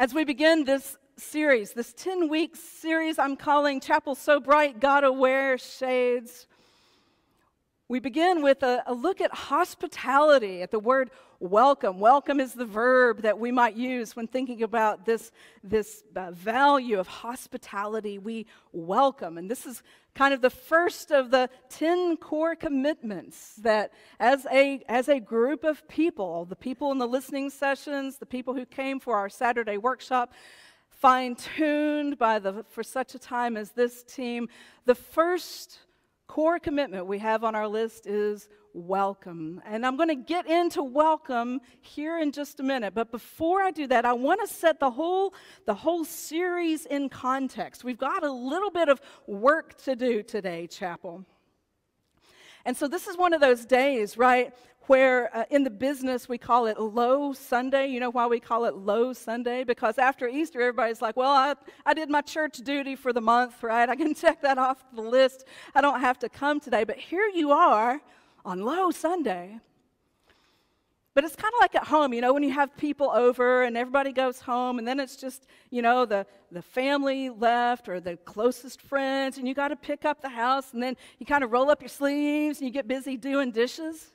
As we begin this series, this 10-week series I'm calling Chapel So Bright, Gotta Wear Shades, we begin with a look at hospitality, at the word welcome. Welcome is the verb that we might use when thinking about this value of hospitality. We welcome. And this is kind of the first of the 10 core commitments that as a group of people, the people in the listening sessions, the people who came for our Saturday workshop, fine-tuned for such a time as this team, the first core commitment we have on our list is welcome. And I'm going to get into welcome here in just a minute. But before I do that, I want to set the whole series in context. We've got a little bit of work to do today, Chapel. And so this is one of those days, right, where in the business we call it Low Sunday. You know why we call it Low Sunday? Because after Easter, everybody's like, well, I did my church duty for the month, right? I can check that off the list. I don't have to come today. But here you are on Low Sunday. But it's kind of like at home, you know, when you have people over and everybody goes home and then it's just, you know, the family left or the closest friends and you got to pick up the house and then you kind of roll up your sleeves and you get busy doing dishes.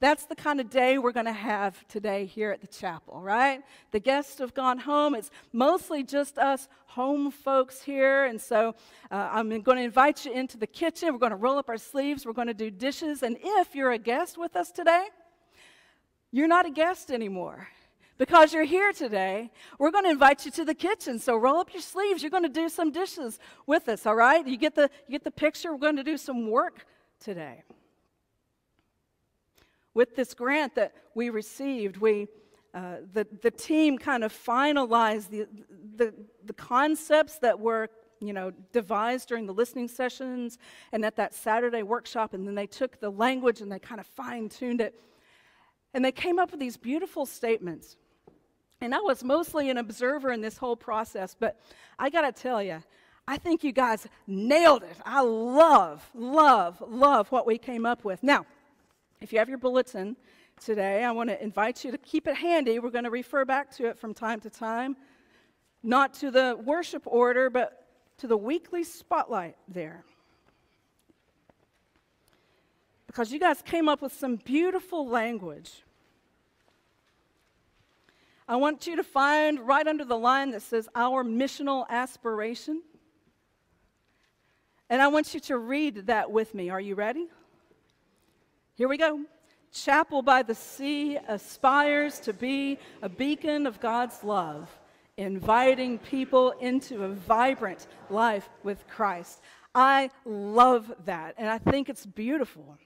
That's the kind of day we're going to have today here at the chapel, right? The guests have gone home. It's mostly just us home folks here. And so I'm going to invite you into the kitchen. We're going to roll up our sleeves. We're going to do dishes. And if you're a guest with us today, you're not a guest anymore. Because you're here today, we're going to invite you to the kitchen. So roll up your sleeves. You're going to do some dishes with us, all right? You get the picture. We're going to do some work today. With this grant that we received, the team kind of finalized the concepts that were, you know, devised during the listening sessions and at that Saturday workshop, and then they took the language and they kind of fine-tuned it. And they came up with these beautiful statements. And I was mostly an observer in this whole process, but I got to tell you, I think you guys nailed it. I love what we came up with. Now, if you have your bulletin today, I want to invite you to keep it handy. We're going to refer back to it from time to time, not to the worship order, but to the weekly spotlight there. Because you guys came up with some beautiful language. I want you to find right under the line that says, our missional aspiration. And I want you to read that with me. Are you ready? Here we go. Chapel by the Sea aspires to be a beacon of God's love, inviting people into a vibrant life with Christ. I love that, and I think it's beautiful.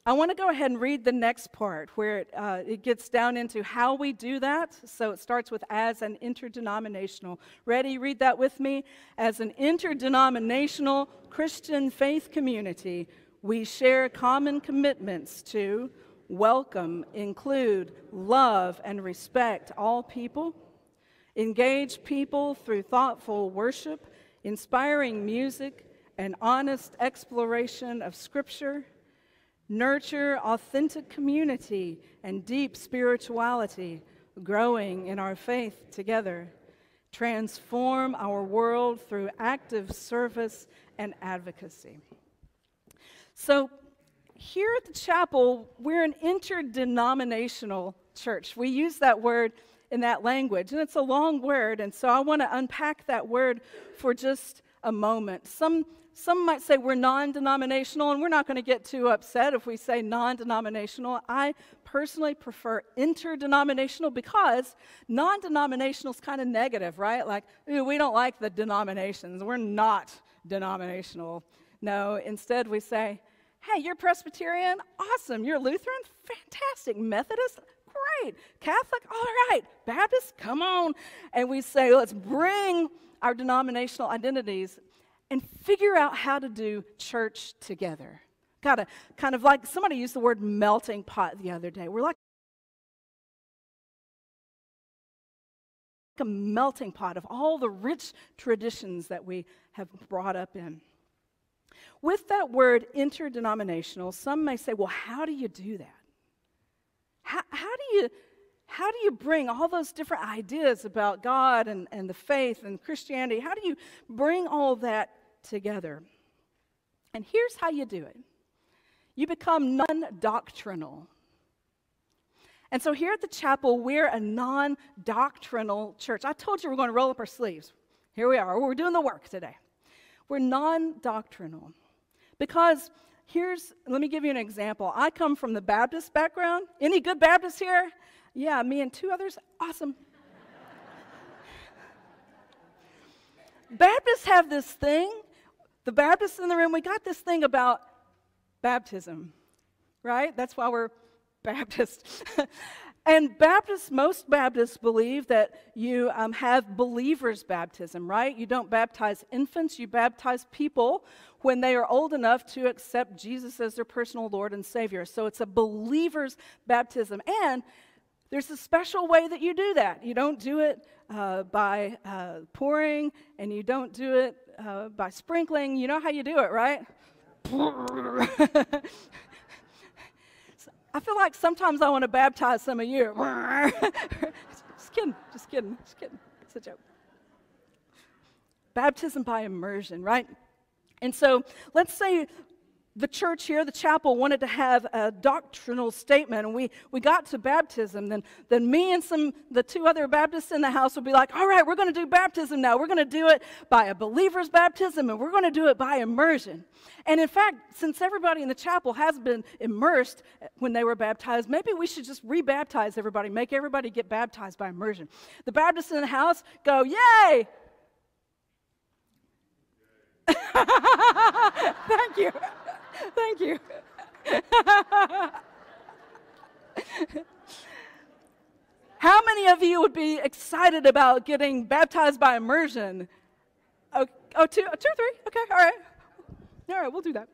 I want to go ahead and read the next part where it gets down into how we do that. So it starts with as an interdenominational. Ready? Read that with me. As an interdenominational Christian faith community, we share common commitments to welcome, include, love, and respect all people, engage people through thoughtful worship, inspiring music, and honest exploration of Scripture, nurture authentic community and deep spirituality, growing in our faith together, transform our world through active service and advocacy. So here at the chapel, we're an interdenominational church. We use that word in that language, and it's a long word, and so I want to unpack that word for just a moment. Some might say we're non-denominational, and we're not going to get too upset if we say non-denominational. I personally prefer interdenominational because non-denominational is kind of negative, right? Like, ooh, we don't like the denominations. We're not denominational. No, instead we say, hey, you're Presbyterian? Awesome. You're Lutheran? Fantastic. Methodist? Great. Catholic? All right. Baptist? Come on. And we say, let's bring our denominational identities and figure out how to do church together. Got to kind of like, somebody used the word melting pot the other day. We're like a melting pot of all the rich traditions that we have brought up in. With that word interdenominational, some may say, well, how do you do that? How how do you bring all those different ideas about God and the faith and Christianity? How do you bring all that together? And here's how you do it. You become non-doctrinal. And so here at the chapel, we're a non-doctrinal church. I told you we're going to roll up our sleeves. Here we are. We're doing the work today. We're non-doctrinal. Because let me give you an example. I come from the Baptist background. Any good Baptists here? Yeah, me and 2 others. Awesome. Baptists have this thing. The Baptists in the room, we got this thing about baptism, right? That's why we're Baptist. And most Baptists believe that you have believers' baptism, right? You don't baptize infants, you baptize people when they are old enough to accept Jesus as their personal Lord and Savior. So it's a believer's baptism. And there's a special way that you do that. You don't do it by pouring, and you don't do it by sprinkling. You know how you do it, right? I feel like sometimes I want to baptize some of you. Just kidding. It's a joke. Baptism by immersion, right? And so let's say the church here, the chapel, wanted to have a doctrinal statement, and we got to baptism. Then me and the 2 other Baptists in the house would be like, all right, we're going to do baptism now. We're going to do it by a believer's baptism, and we're going to do it by immersion. And in fact, since everybody in the chapel has been immersed when they were baptized, maybe we should just rebaptize everybody, make everybody get baptized by immersion. The Baptists in the house go, yay! Thank you. Thank you. How many of you would be excited about getting baptized by immersion? Oh, 2 or 3? Okay, all right. All right, we'll do that.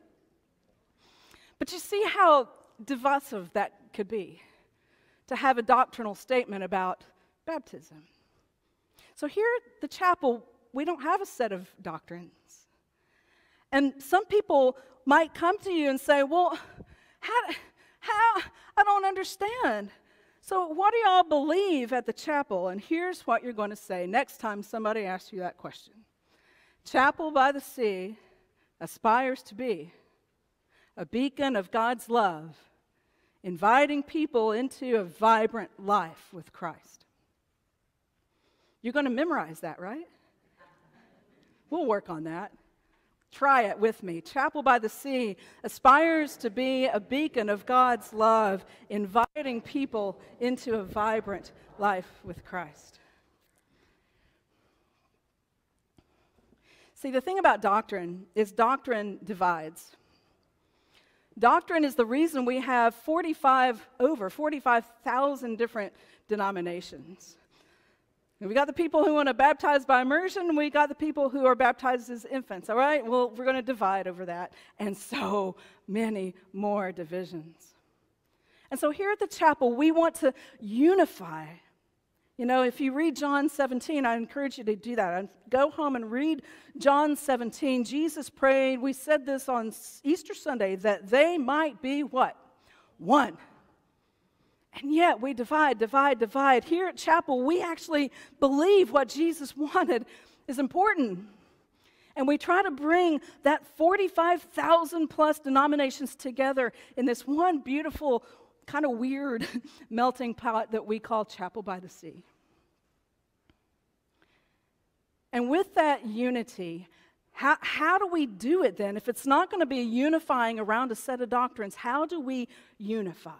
But you see how divisive that could be, to have a doctrinal statement about baptism. So here at the chapel, we don't have a set of doctrines. And some people might come to you and say, well, how, I don't understand. So what do y'all believe at the chapel? And here's what you're going to say next time somebody asks you that question. Chapel by the Sea aspires to be a beacon of God's love, inviting people into a vibrant life with Christ. You're going to memorize that, right? We'll work on that. Try it with me. Chapel by the Sea aspires to be a beacon of God's love, inviting people into a vibrant life with Christ. See, the thing about doctrine is doctrine divides. Doctrine is the reason we have over 45,000 different denominations. And we got the people who want to baptize by immersion, and we got the people who are baptized as infants, all right? Well, we're going to divide over that, and so many more divisions. And so here at the chapel, we want to unify. You know, if you read John 17, I encourage you to do that. Go home and read John 17. Jesus prayed, we said this on Easter Sunday, that they might be what? One. And yet we divide. Here at chapel, we actually believe what Jesus wanted is important. And we try to bring that 45,000 plus denominations together in this one beautiful, kind of weird melting pot that we call Chapel by the Sea. And with that unity, how do we do it then? If it's not going to be unifying around a set of doctrines, how do we unify?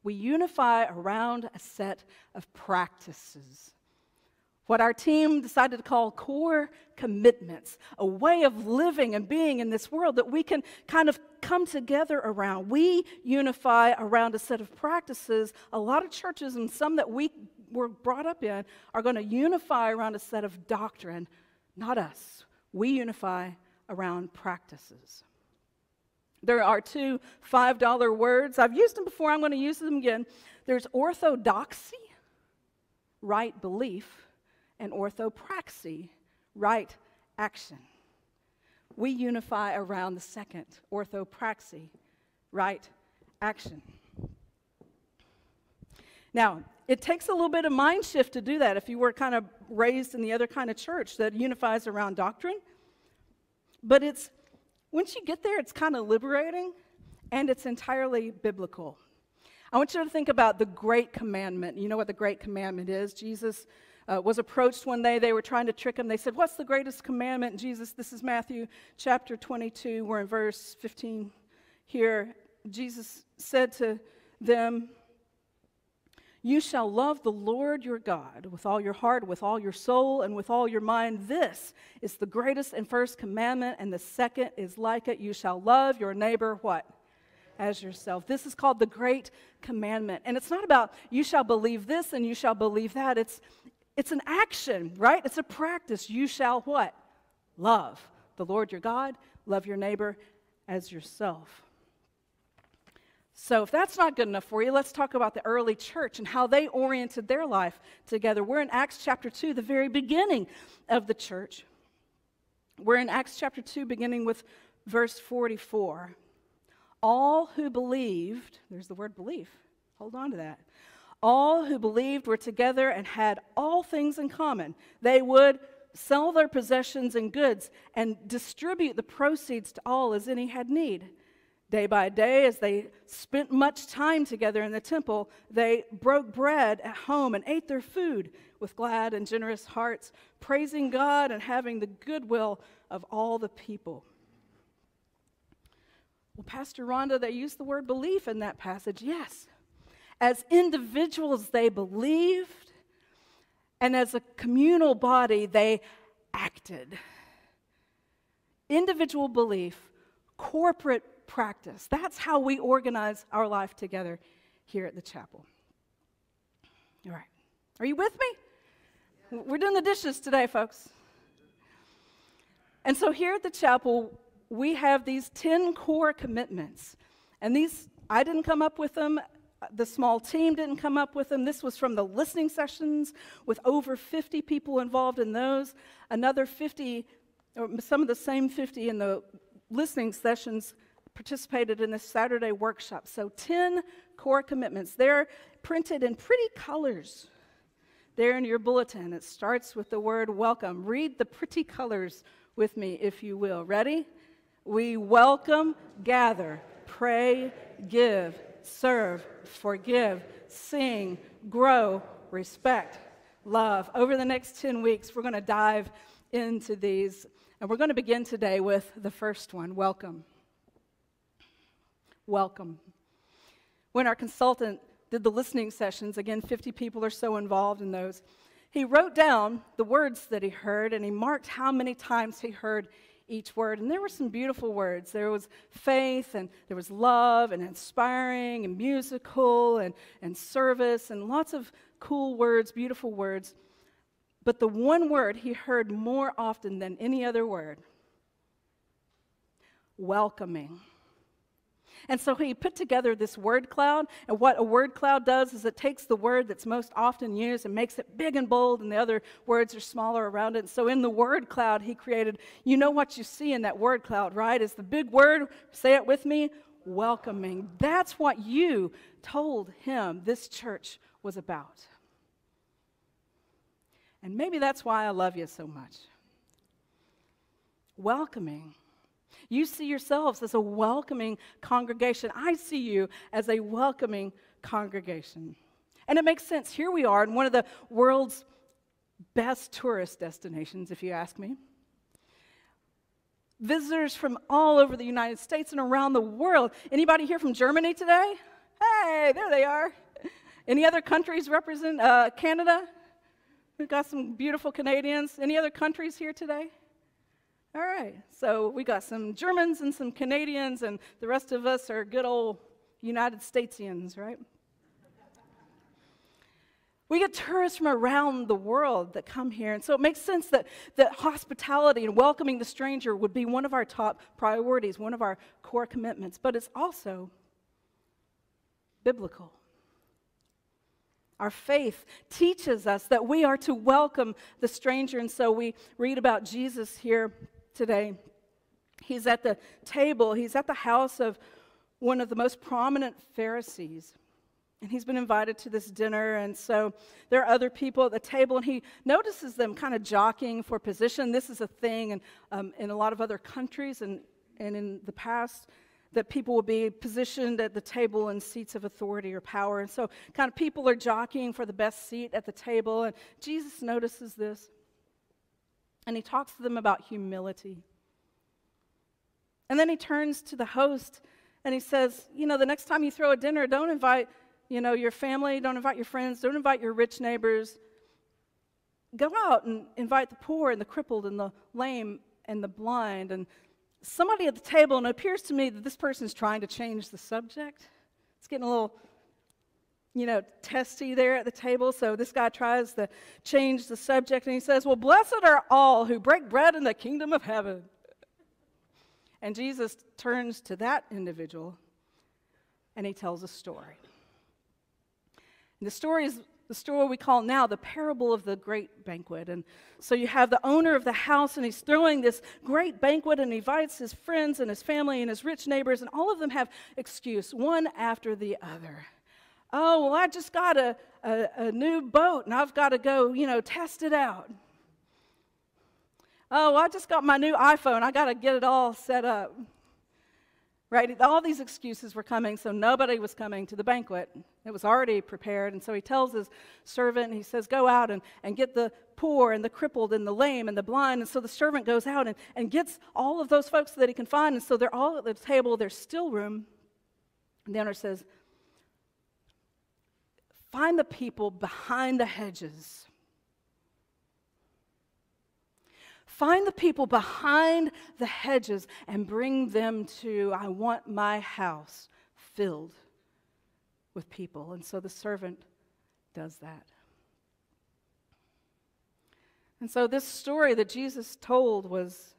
We unify around a set of practices. What our team decided to call core commitments, a way of living and being in this world that we can kind of come together around. We unify around a set of practices. A lot of churches, and some that we were brought up in, are going to unify around a set of doctrine. Not us. We unify around practices. There are 2 $5 words. I've used them before. I'm going to use them again. There's orthodoxy, right belief, and orthopraxy, right action. We unify around the second, orthopraxy, right action. Now, it takes a little bit of mind shift to do that if you were kind of raised in the other kind of church that unifies around doctrine. But once you get there, it's kind of liberating, and it's entirely biblical. I want you to think about the Great Commandment. You know what the Great Commandment is? Jesus was approached one day. They were trying to trick him. They said, "What's the greatest commandment?" And Jesus, this is Matthew chapter 22. We're in verse 15 here. Jesus said to them, "You shall love the Lord your God with all your heart, with all your soul, and with all your mind. This is the greatest and first commandment, and the second is like it. You shall love your neighbor," what? As yourself. This is called the Great Commandment. And it's not about you shall believe this and you shall believe that. It's an action, right? It's a practice. You shall what? Love the Lord your God, love your neighbor as yourself. So if that's not good enough for you, let's talk about the early church and how they oriented their life together. We're in Acts chapter 2, the very beginning of the church. We're in Acts chapter 2, beginning with verse 44. All who believed, there's the word belief, hold on to that. All who believed were together and had all things in common. They would sell their possessions and goods and distribute the proceeds to all as any had need. Day by day, as they spent much time together in the temple, they broke bread at home and ate their food with glad and generous hearts, praising God and having the goodwill of all the people. Well, Pastor Rhonda, they used the word belief in that passage. Yes. As individuals, they believed, and as a communal body, they acted. Individual belief, corporate practice. That's how we organize our life together here at the chapel. All right. Are you with me? We're doing the dishes today, folks. And so here at the chapel, we have these 10 core commitments. And these, I didn't come up with them. The small team didn't come up with them. This was from the listening sessions with over 50 people involved in those. Another 50, or some of the same 50 in the listening sessions participated in this Saturday workshop. So 10 core commitments. They're printed in pretty colors there in your bulletin. It starts with the word welcome. Read the pretty colors with me, if you will. Ready? We welcome, gather, pray, give, serve, forgive, sing, grow, respect, love. Over the next 10 weeks, we're going to dive into these, and we're going to begin today with the first one, welcome. Welcome. When our consultant did the listening sessions, again, 50 people or so involved in those, he wrote down the words that he heard, and he marked how many times he heard each word. And there were some beautiful words. There was faith, and there was love, and inspiring, and musical, and service, and lots of cool words, beautiful words. But the one word he heard more often than any other word, welcoming. And so he put together this word cloud, and what a word cloud does is it takes the word that's most often used and makes it big and bold, and the other words are smaller around it. And so in the word cloud, he created, you know what you see in that word cloud, right? Is the big word, say it with me, welcoming. That's what you told him this church was about. And maybe that's why I love you so much. Welcoming. You see yourselves as a welcoming congregation. I see you as a welcoming congregation. And it makes sense. Here we are in one of the world's best tourist destinations, if you ask me. Visitors from all over the United States and around the world. Anybody here from Germany today? Hey, there they are. Any other countries represent Canada? We've got some beautiful Canadians. Any other countries here today? All right, so we got some Germans and some Canadians, and the rest of us are good old United Statesians, right? We get tourists from around the world that come here, and so it makes sense that hospitality and welcoming the stranger would be one of our top priorities, one of our core commitments, but it's also biblical. Our faith teaches us that we are to welcome the stranger, and so we read about Jesus here today. He's at the table, he's at the house of one of the most prominent Pharisees. And he's been invited to this dinner, and so there are other people at the table, and he notices them kind of jockeying for position. This is a thing in a lot of other countries and in the past, that people will be positioned at the table in seats of authority or power. And so kind of people are jockeying for the best seat at the table, and Jesus notices this, and he talks to them about humility. And then he turns to the host, and he says, the next time you throw a dinner, don't invite your family, don't invite your friends, don't invite your rich neighbors. Go out and invite the poor and the crippled and the lame and the blind. And somebody at the table, and it appears to me that this person's trying to change the subject. It's getting a little, testy there at the table. So this guy tries to change the subject, and he says, well, blessed are all who break bread in the kingdom of heaven. And Jesus turns to that individual, and he tells a story. The story is the story we call now the parable of the great banquet. And so you have the owner of the house, and he's throwing this great banquet, and he invites his friends and his family and his rich neighbors, and all of them have excuse, one after the other. Oh, well, I just got a new boat, and I've got to go, test it out. Oh, I just got my new iPhone. I got to get it all set up. Right? All these excuses were coming, so nobody was coming to the banquet. It was already prepared, and so he tells his servant, and he says, go out and get the poor and the crippled and the lame and the blind. And so the servant goes out and gets all of those folks that he can find, and so they're all at the table. There's still room. And the owner says, find the people behind the hedges. Find the people behind the hedges and bring them to, I want my house filled with people. And so the servant does that. And so this story that Jesus told was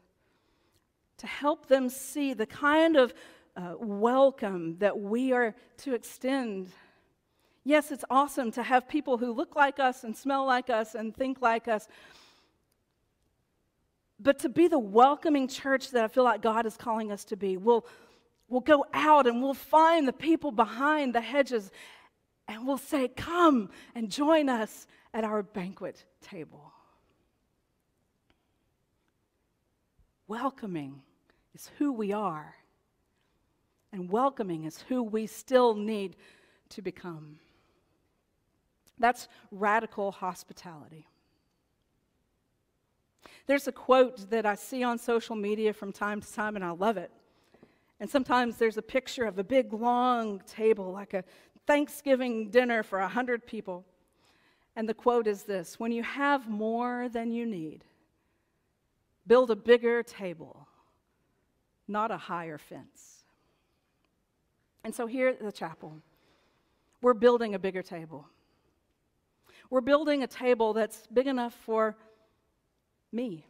to help them see the kind of welcome that we are to extend. Yes, it's awesome to have people who look like us and smell like us and think like us, but to be the welcoming church that I feel like God is calling us to be, we'll go out and we'll find the people behind the hedges, and we'll say, come and join us at our banquet table. Welcoming is who we are, and welcoming is who we still need to become. That's radical hospitality. There's a quote that I see on social media from time to time, and I love it. And sometimes there's a picture of a big, long table, like a Thanksgiving dinner for 100 people. And the quote is this: when you have more than you need, build a bigger table, not a higher fence. And so here at the chapel, we're building a bigger table. We're building a table that's big enough for me.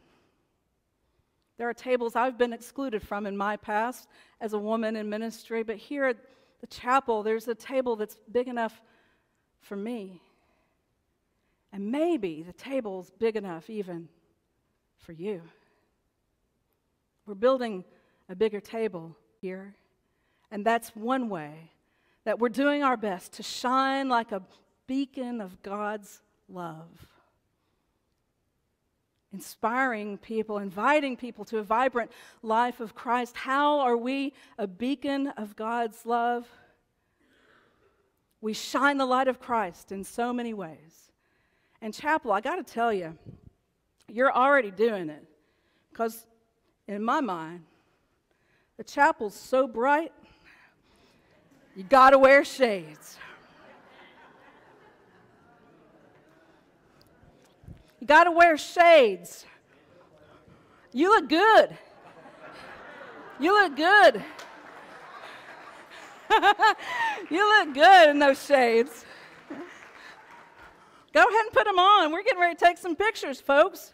There are tables I've been excluded from in my past as a woman in ministry, but here at the chapel, there's a table that's big enough for me. And maybe the table's big enough even for you. We're building a bigger table here, and that's one way that we're doing our best to shine like a beacon of God's love. Inspiring people, inviting people to a vibrant life of Christ. How are we a beacon of God's love? We shine the light of Christ in so many ways. And chapel, I got to tell you, you're already doing it. Because in my mind, the chapel's so bright, you got to wear shades. You got to wear shades. You look good. You look good. You look good in those shades. Go ahead and put them on. We're getting ready to take some pictures, folks.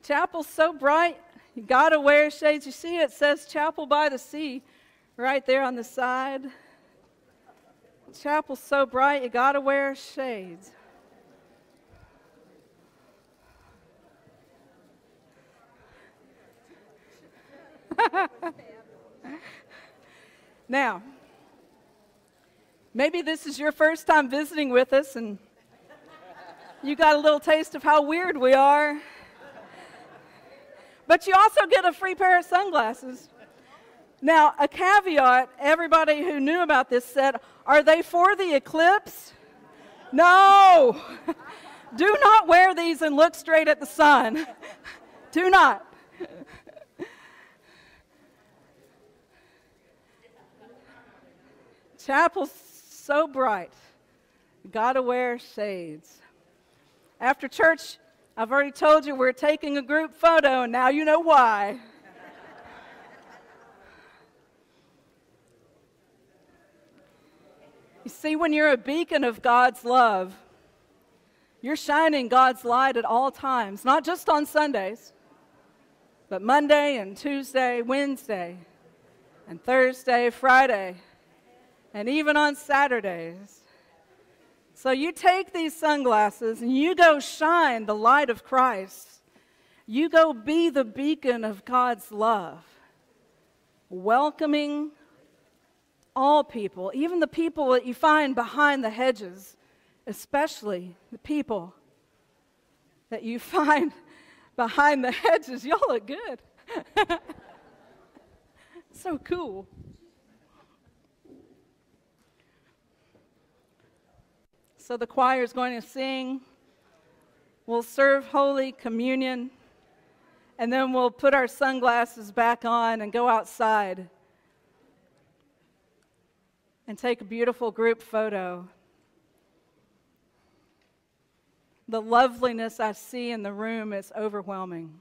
Chapel's so bright, you got to wear shades. You see it says Chapel by the Sea right there on the side. Chapel's so bright, you got to wear shades. Now, Maybe this is your first time visiting with us and you got a little taste of how weird we are. But you also get a free pair of sunglasses. Now, a caveat, everybody who knew about this said, are they for the eclipse? No. Do not wear these and look straight at the sun. Do not. Chapel's so bright. Gotta wear shades. After church, I've already told you we're taking a group photo, and now you know why. You see, when you're a beacon of God's love, you're shining God's light at all times, not just on Sundays, but Monday and Tuesday, Wednesday, and Thursday, Friday, and even on Saturdays. So you take these sunglasses and you go shine the light of Christ. You go be the beacon of God's love, welcoming all people, even the people that you find behind the hedges, especially the people that you find behind the hedges. Y'all look good. So cool. So the choir is going to sing. We'll serve Holy Communion, and then we'll put our sunglasses back on and go outside and take a beautiful group photo. The loveliness I see in the room is overwhelming.